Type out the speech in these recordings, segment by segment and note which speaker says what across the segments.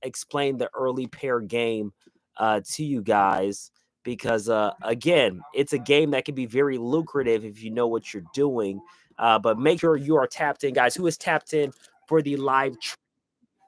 Speaker 1: explain the early pair game to you guys because, again, it's a game that can be very lucrative if you know what you're doing. But make sure you are tapped in, guys. Who is tapped in for the live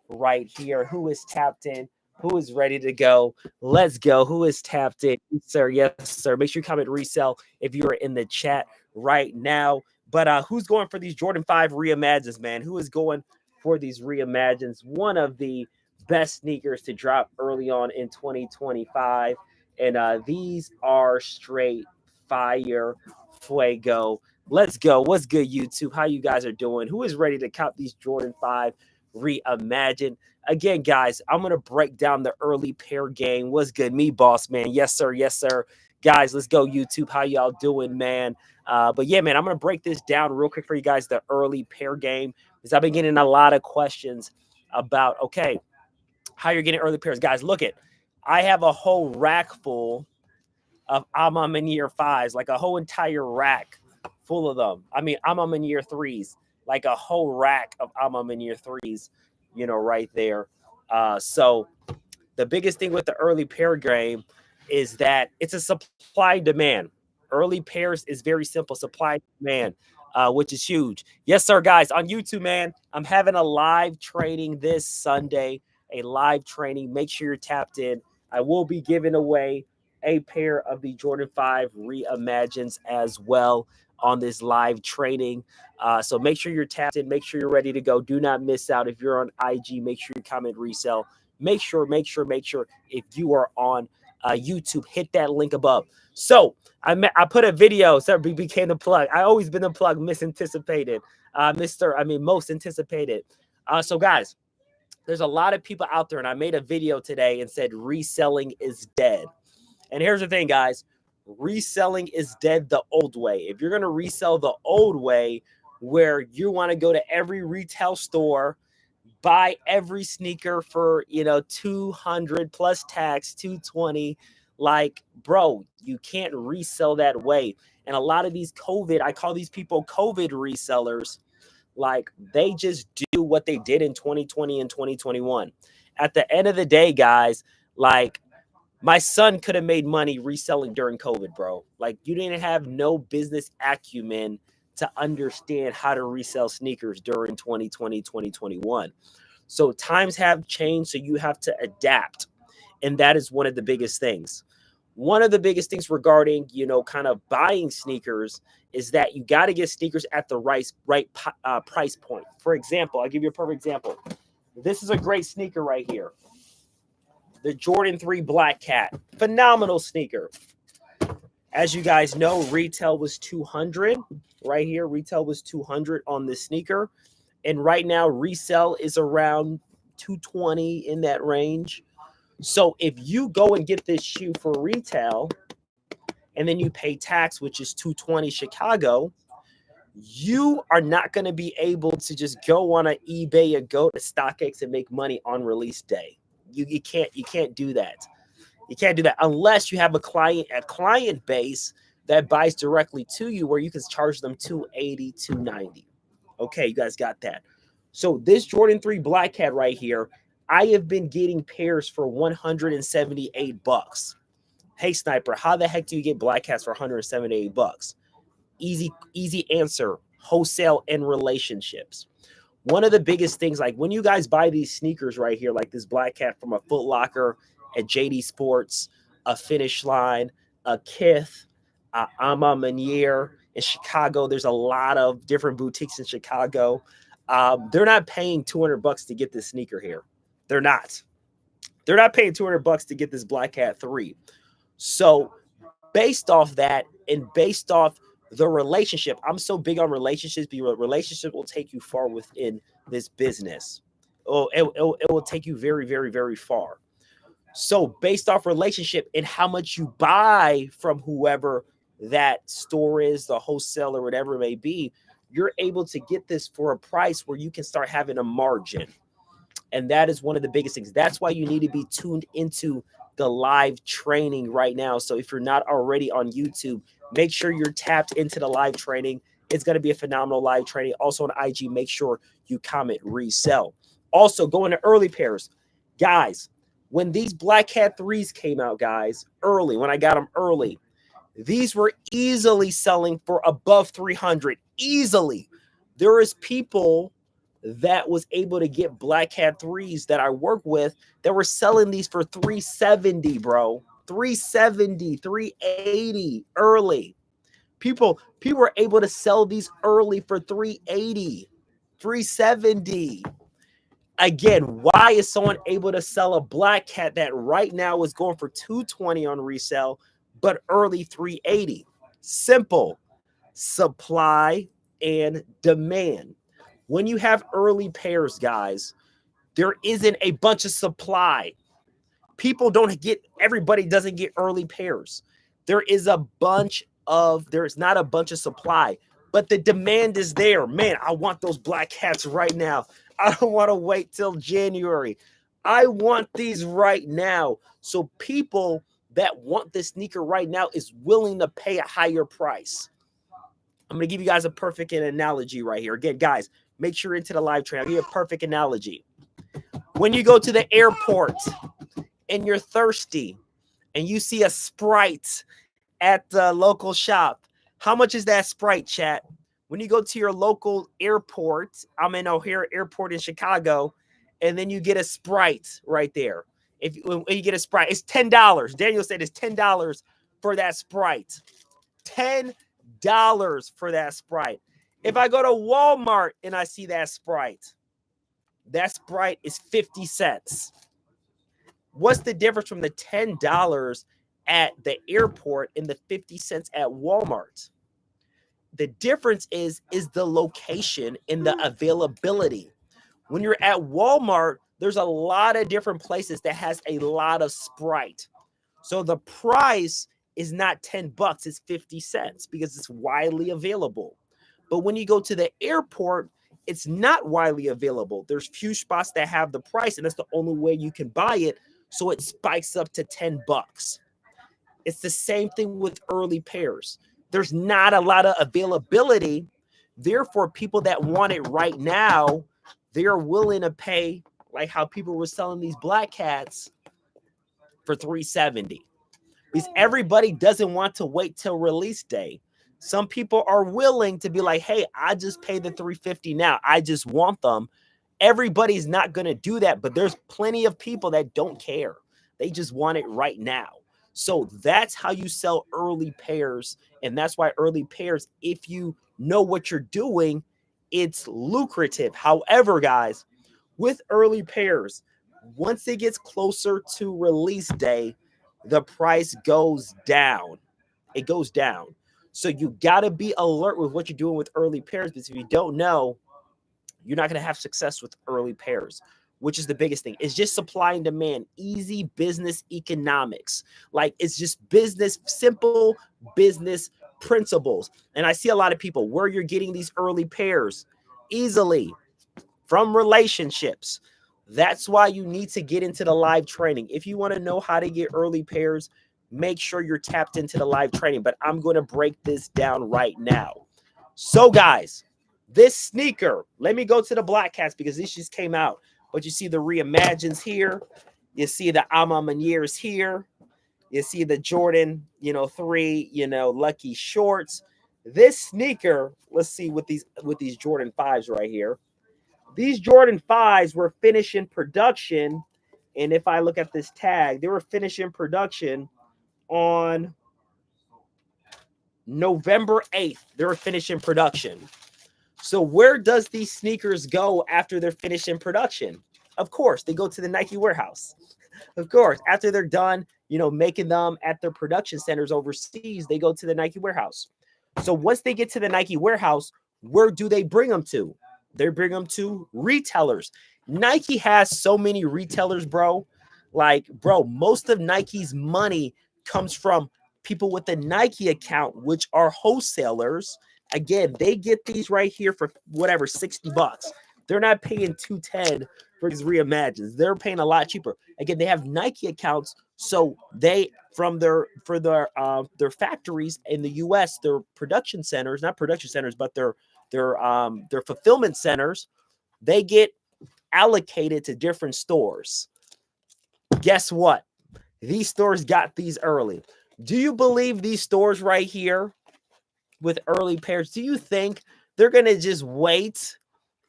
Speaker 1: right here? Who is tapped in? Who is ready to go? Let's go. Who is tapped in? Sir, yes, sir. Make sure you comment resell if you are in the chat right now. But who's going for these Jordan 5 reimagines, man? Who is going for these reimagines? One of the best sneakers to drop early on in 2025. And these are straight fire fuego. Let's go. What's good, YouTube? How you guys are doing? Who is ready to cop these Jordan 5 reimagine? Again, guys, I'm going to break down the early pair game. What's good? Me, boss, man. Yes, sir. Yes, sir. Guys, let's go, YouTube. How y'all doing, man? But yeah, man, I'm going to break this down real quick for you guys, the early pair game, because I've been getting a lot of questions about, okay, how you're getting early pairs. Guys, look it. I have a whole rack full of I'm in year 5s, like a whole entire rack full of them. I mean, I'm in year 3s, like a whole rack of I'm in year 3s, you know, right there. So the biggest thing with the early pair game is that it's a supply and demand. Early pairs is very simple, supply and demand, which is huge. Yes, sir, guys, on YouTube, man, I'm having a live training this Sunday, a live training. Make sure you're tapped in. I will be giving away a pair of the Jordan 5 reimagines as well on this live training. So make sure you're tapped in. Make sure you're ready to go. Do not miss out. If you're on IG, make sure you comment resell. Make sure if you are on YouTube, hit that link above. So I put a video. So it became the plug. I always been the plug, misanticipated, most anticipated. So guys, there's a lot of people out there, and I made a video today and said reselling is dead. And here's the thing, guys. Reselling is dead the old way. If you're going to resell the old way, where you want to go to every retail store, buy every sneaker for, 200 plus tax, 220, like, bro, you can't resell that way. And a lot of these I call these people COVID resellers, like they just do what they did in 2020 and 2021. At the end of the day, guys, like, my son could have made money reselling during COVID, bro. Like, you didn't have no business acumen to understand how to resell sneakers during 2020, 2021. So times have changed, so you have to adapt. And that is one of the biggest things. One of the biggest things regarding, kind of buying sneakers is that you got to get sneakers at the right price point. For example, I'll give you a perfect example. This is a great sneaker right here. The Jordan 3 Black Cat. Phenomenal sneaker. As you guys know, retail was $200 right here. Retail was $200 on this sneaker. And right now, resell is around $220 in that range. So if you go and get this shoe for retail, and then you pay tax, which is $220 Chicago, you are not going to be able to just go on an eBay or go to StockX and make money on release day. You can't do that. You can't do that unless you have a client base that buys directly to you, where you can charge them $280, $290. Okay, you guys got that. So this Jordan 3 Black Cat right here, I have been getting pairs for $178. Hey, Sniper, how the heck do you get Black Cats for $178? Easy answer: wholesale and relationships. One of the biggest things, like when you guys buy these sneakers right here, like this Black Cat from a Foot Locker, a JD Sports, a Finish Line, a Kith, Ama Manier in Chicago. There's a lot of different boutiques in Chicago. They're not paying $200 to get this sneaker here. They're not. They're not paying $200 to get this Black Cat 3. So based off that and based off the relationship, I'm so big on relationships, because relationship will take you far within this business. It will take you very, very, very far. So based off relationship and how much you buy from whoever that store is, the wholesaler, whatever it may be, you're able to get this for a price where you can start having a margin. And that is one of the biggest things. That's why you need to be tuned into the live training right now. So if you're not already on YouTube, make sure you're tapped into the live training. It's going to be a phenomenal live training. Also on IG, make sure you comment resell. Also, go into early pairs. Guys, when these Black Hat 3s came out, guys, early, when I got them early, these were easily selling for above 300. Easily. There is people that was able to get Black Hat 3s that I work with that were selling these for 370, bro. 370, 380 early. People were able to sell these early for 380, 370. Again, why is someone able to sell a Black Cat that right now is going for 220 on resale, but early 380? Simple. Supply and demand. When you have early pairs, guys, there isn't a bunch of supply. People don't get, everybody doesn't get early pairs. There's not a bunch of supply, but the demand is there. Man, I want those Black Hats right now. I don't want to wait till January. I want these right now. So people that want this sneaker right now is willing to pay a higher price. I'm going to give you guys a perfect analogy right here. Again, guys, make sure you're into the live train. I'll give you a perfect analogy. When you go to the airport and you're thirsty and you see a Sprite at the local shop, how much is that Sprite, chat? When you go to your local airport, I'm in O'Hare Airport in Chicago, and then you get a Sprite right there. When you get a Sprite, it's $10. Daniel said it's $10 for that Sprite. $10 for that Sprite. If I go to Walmart and I see that Sprite is 50 cents. What's the difference from the $10 at the airport and the 50 cents at Walmart? The difference is the location and the availability. When you're at Walmart, there's a lot of different places that has a lot of Sprite. So the price is not $10, it's 50 cents because it's widely available. But when you go to the airport, it's not widely available. There's few spots that have the price, and that's the only way you can buy it. So it spikes up to $10. It's the same thing with early pairs. There's not a lot of availability. Therefore, people that want it right now, they're willing to pay, like how people were selling these Black Cats for $370. Because everybody doesn't want to wait till release day. Some people are willing to be like, hey, I just pay the $350 now. I just want them. Everybody's not going to do that, but there's plenty of people that don't care. They just want it right now. So that's how you sell early pairs. And that's why early pairs, if you know what you're doing, it's lucrative. However, guys, with early pairs, once it gets closer to release day, the price goes down. It goes down. So you got to be alert with what you're doing with early pairs, because if you don't know, you're not going to have success with early pairs, which is the biggest thing. It's just supply and demand, easy business economics. Like, it's just business, simple business principles. And I see a lot of people where you're getting these early pairs easily from relationships. That's why you need to get into the live training. If you want to know how to get early pairs, make sure you're tapped into the live training. But I'm going to break this down right now. So, guys, this sneaker, let me go to the Black Cats because this just came out. But you see the Reimagines here. You see the Ama Maniers here. You see the Jordan, 3, Lucky shorts. This sneaker, let's see with these Jordan 5s right here. These Jordan 5s were finished in production. And if I look at this tag, they were finished in production on November 8th. They were finished in production. So where does these sneakers go after they're finished in production? Of course, they go to the Nike warehouse. Of course, after they're done, making them at their production centers overseas, they go to the Nike warehouse. So once they get to the Nike warehouse, where do they bring them to? They bring them to retailers. Nike has so many retailers, bro. Like, bro, most of Nike's money comes from people with a Nike account, which are wholesalers. Again, they get these right here for whatever, $60. They're not paying $210 for these Reimagines. They're paying a lot cheaper. Again, they have Nike accounts, so they from their factories in the U.S., their production centers, not production centers, but their fulfillment centers, they get allocated to different stores. Guess what? These stores got these early. Do you believe these stores right here with early pairs, do you think they're going to just wait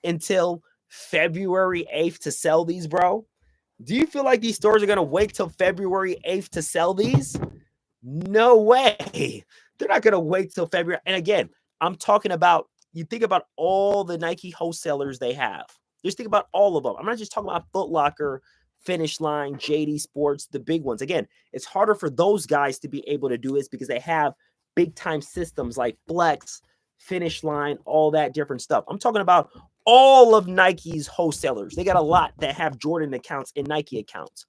Speaker 1: until February 8th to sell these, bro? Do you feel like these stores are going to wait till February 8th to sell these? No way. They're not going to wait till February. And again, I'm talking about, you think about all the Nike wholesalers they have. Just think about all of them. I'm not just talking about Foot Locker, Finish Line, JD Sports, the big ones. Again, it's harder for those guys to be able to do this because they have big time systems like Flex, Finish Line, all that different stuff. I'm talking about all of Nike's wholesalers. They got a lot that have Jordan accounts and Nike accounts.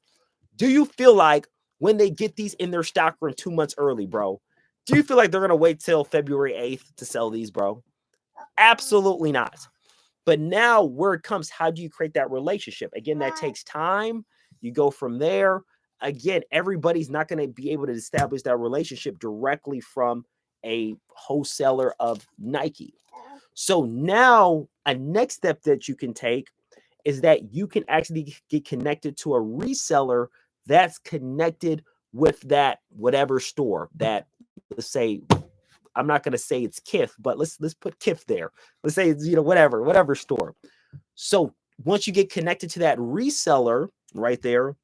Speaker 1: Do you feel like when they get these in their stock room 2 months early, bro, do you feel like they're going to wait till February 8th to sell these, bro? Absolutely not. But now where it comes, how do you create that relationship? Again, that takes time. You go from there. Again, everybody's not going to be able to establish that relationship directly from a wholesaler of Nike. So now a next step that you can take is that you can actually get connected to a reseller that's connected with that whatever store that, let's say, I'm not going to say it's Kith, but let's put Kith there. Let's say it's, whatever store. So once you get connected to that reseller right there,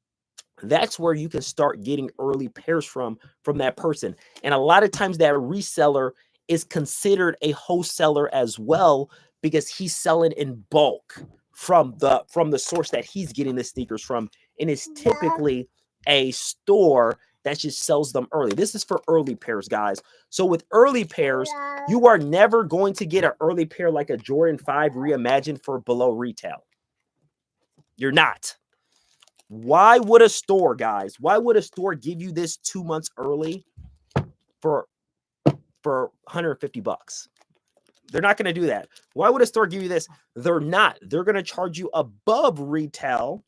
Speaker 1: that's where you can start getting early pairs from that person. And a lot of times that reseller is considered a wholesaler as well because he's selling in bulk from the source that he's getting the sneakers from. And it's typically a store that just sells them early. This is for early pairs, guys. So with early pairs, you are never going to get an early pair like a Jordan 5 reimagined for below retail. You're not. Why would a store, guys, give you this 2 months early for $150? They're not going to do that. Why would a store give you this? They're not. They're going to charge you above retail,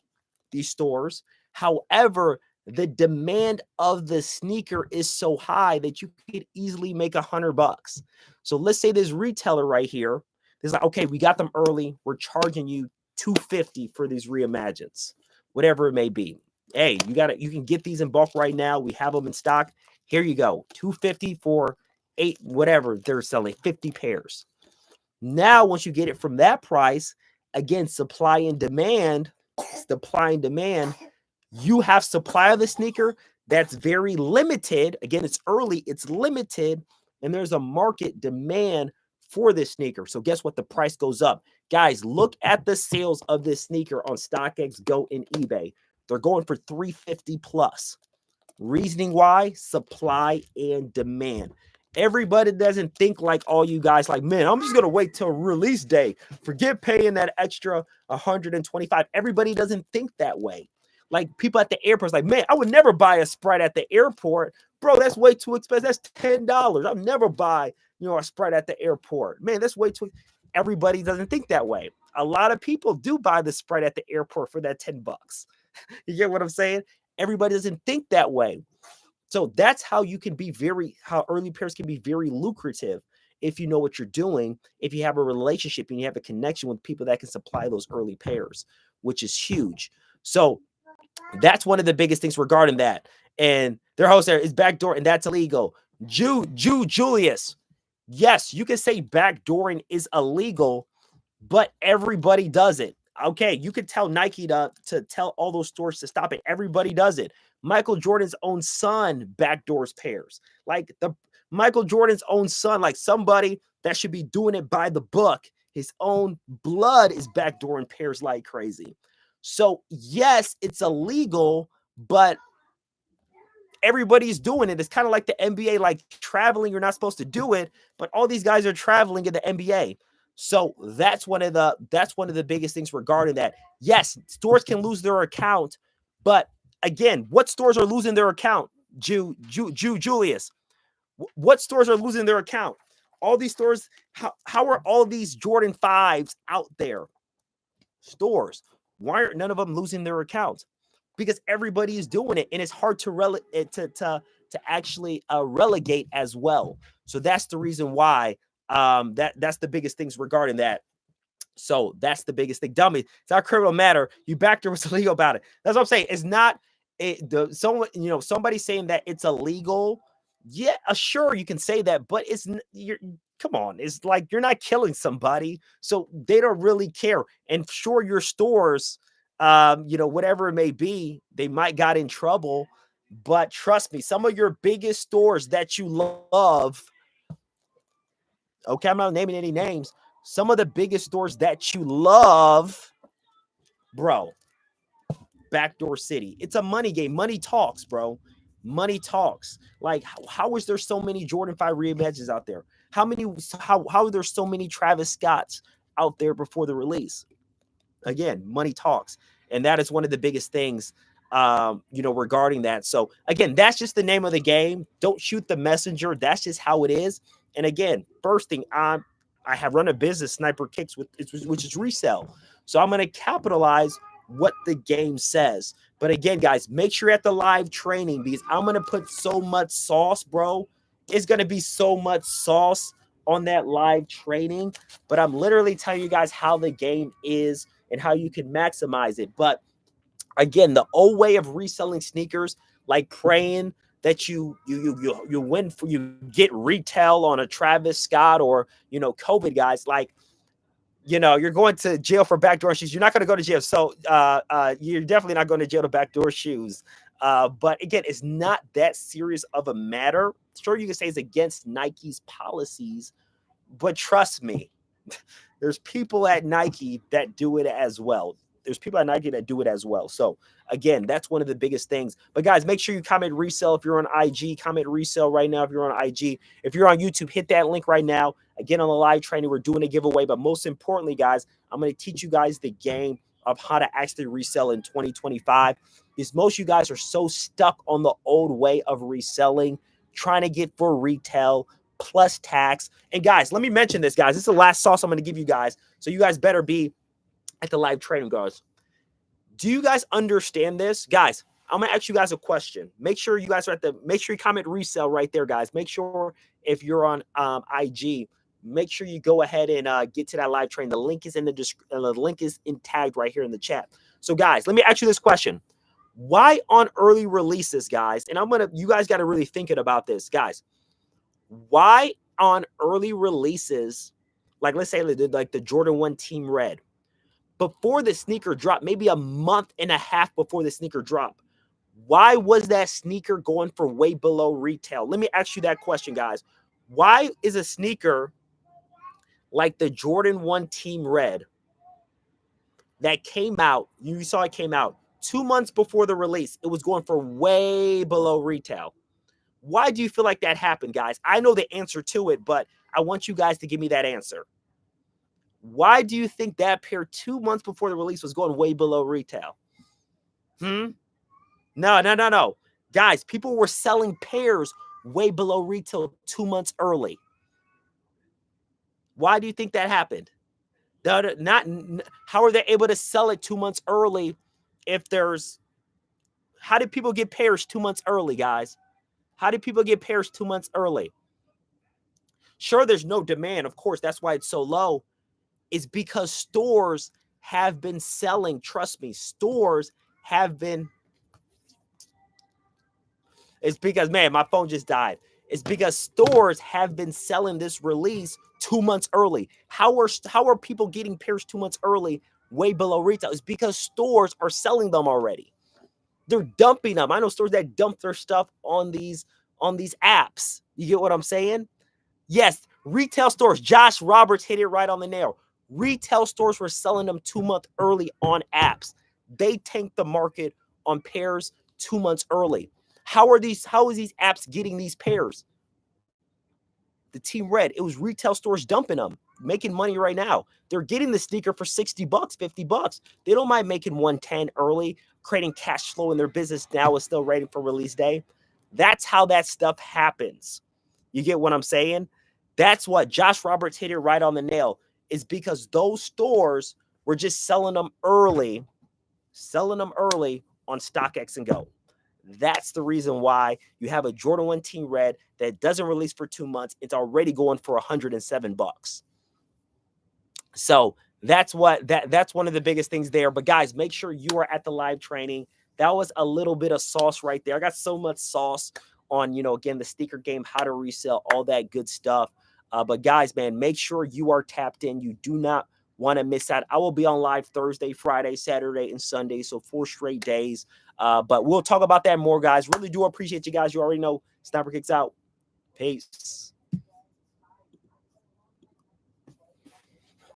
Speaker 1: these stores. However, the demand of the sneaker is so high that you could easily make $100. So let's say this retailer right here is like, okay, we got them early. We're charging you $250 for these reimagines, whatever it may be. Hey, you can get these in bulk right now. We have them in stock. Here you go. $250 for 8, whatever they're selling, 50 pairs. Now, once you get it from that price, again, supply and demand, you have supply of the sneaker that's very limited. Again, it's early, it's limited, and there's a market demand for this sneaker. So guess what? The price goes up. Guys, look at the sales of this sneaker on StockX, Go, and eBay. They're going for $350 plus. Reasoning why? Supply and demand. Everybody doesn't think like all you guys like, man, I'm just going to wait till release day. Forget paying that extra $125. Everybody doesn't think that way. Like people at the airport, like, man, I would never buy a Sprite at the airport. Bro, that's way too expensive. That's $10. I'll never buy, a Sprite at the airport. Man, that's way too. Everybody doesn't think that way. A lot of people do buy the Sprite at the airport for that $10. You get what I'm saying? Everybody doesn't think that way. So that's how you can be how early pairs can be very lucrative if you know what you're doing, if you have a relationship and you have a connection with people that can supply those early pairs, which is huge. So that's one of the biggest things regarding that. And their host there is Backdoor, and that's illegal. Julius. Yes, you can say backdooring is illegal, but everybody does it. Okay, you could tell Nike to tell all those stores to stop it. Everybody does it. Michael Jordan's own son backdoors pairs. Like Michael Jordan's own son, like somebody that should be doing it by the book. His own blood is backdooring pairs like crazy. So yes, it's illegal, but everybody's doing it. It's kind of like the NBA, like traveling. You're not supposed to do it, but all these guys are traveling in the NBA. So that's one of the biggest things regarding that. Yes, stores can lose their account, but again, what stores are losing their account? Julius, what stores are losing their account? All these stores. How are all these Jordan 5s out there? Stores. Why are none of them losing their accounts? Because everybody is doing it, and it's hard to actually relegate as well. So that's the reason why. That's the biggest things regarding that. So that's the biggest thing. Dummy, it's not criminal matter. You backdoor what's illegal about it. That's what I'm saying. It's not somebody saying that it's illegal. Yeah, sure, you can say that, but you're come on, it's like you're not killing somebody, so they don't really care. And sure, your stores, whatever it may be, they might got in trouble, but trust me, some of your biggest stores that you love, okay, I'm not naming any names, some of the biggest stores that you love, bro, Backdoor City. It's a money game. Money talks, bro. Money talks. Like, how is there so many Jordan 5 reimagines out there? How are there so many Travis Scotts out there before the release? Again, money talks. And that is one of the biggest things, regarding that. So again, that's just the name of the game. Don't shoot the messenger. That's just how it is. And again, first thing, I have run a business, Sniper Kicks, which is Resell. So I'm going to capitalize what the game says. But again, guys, make sure you're at the live training, because I'm going to put so much sauce, bro. It's going to be so much sauce on that live training. But I'm literally telling you guys how the game is and how you can maximize it. But again, the old way of reselling sneakers, like praying that you win, for you get retail on a Travis Scott or COVID, guys, like, you're going to jail for backdoor shoes. You're not going to go to jail. So you're definitely not going to jail to backdoor shoes. But again, it's not that serious of a matter. Sure, you can say it's against Nike's policies, but trust me, there's people at Nike that do it as well. So again, that's one of the biggest things. But guys, make sure you comment Resell if you're on IG. Comment Resell right now if you're on IG. If you're on YouTube, hit that link right now. Again, on the live training, we're doing a giveaway. But most importantly, guys, I'm going to teach you guys the game of how to actually resell in 2025. Because most of you guys are so stuck on the old way of reselling, trying to get for retail plus tax. And guys, let me mention this, guys. This is the last sauce I'm going to give you guys. So you guys better be at the live training, guys. Do you guys understand this? Guys, I'm going to ask you guys a question. Make sure you guys are make sure you comment Resell right there, guys. Make sure if you're on IG, make sure you go ahead and get to that live training. The link is in the description. The link is tagged right here in the chat. So guys, let me ask you this question. Why on early releases, guys? And you guys got to really think about this, guys. Why on early releases, like let's say like the Jordan 1 Team Red, before the sneaker drop, maybe a month and a half before the sneaker drop, why was that sneaker going for way below retail? Let me ask you that question, guys. Why is a sneaker like the Jordan 1 Team Red that came out, you saw it came out 2 months before the release, it was going for way below retail? Why do you feel like that happened, guys? I know the answer to it, but I want you guys to give me that answer. Why do you think that pair 2 months before the release was going way below retail? No. Guys, people were selling pairs way below retail 2 months early. Why do you think that happened? How are they able to sell it 2 months early how did people get pairs 2 months early, guys? How did people get pairs 2 months early? Sure, there's no demand. Of course, that's why it's so low. It's because stores have been selling. Trust me, stores have been. It's because, man, my phone just died. It's because stores have been selling this release 2 months early. How are people getting pairs 2 months early way below retail? It's because stores are selling them already. They're dumping them. I know stores that dump their stuff on these apps. You get what I'm saying? Yes, retail stores. Josh Roberts hit it right on the nail. Retail stores were selling them 2 months early on apps. They tanked the market on pairs 2 months early. How is these apps getting these pairs? The Team Red, it was retail stores dumping them, making money right now. They're getting the sneaker for $60, $50. They don't mind making 110 early, creating cash flow in their business now is still waiting for release day. That's how that stuff happens. You get what I'm saying? That's what Josh Roberts hit it right on the nail, is because those stores were just selling them early on StockX and Go. That's the reason why you have a Jordan 1 Team Red that doesn't release for 2 months. It's already going for $107. So that's one of the biggest things there. But guys, make sure you are at the live training. that was a little bit of sauce right there. I got so much sauce on, again, the sneaker game, how to resell, all that good stuff. But guys, man, make sure you are tapped in. You do not want to miss out. I will be on live Thursday, Friday, Saturday, and Sunday. So 4 straight days. But we'll talk about that more, guys. Really do appreciate you guys. You already know Sniper Kicks out. Peace.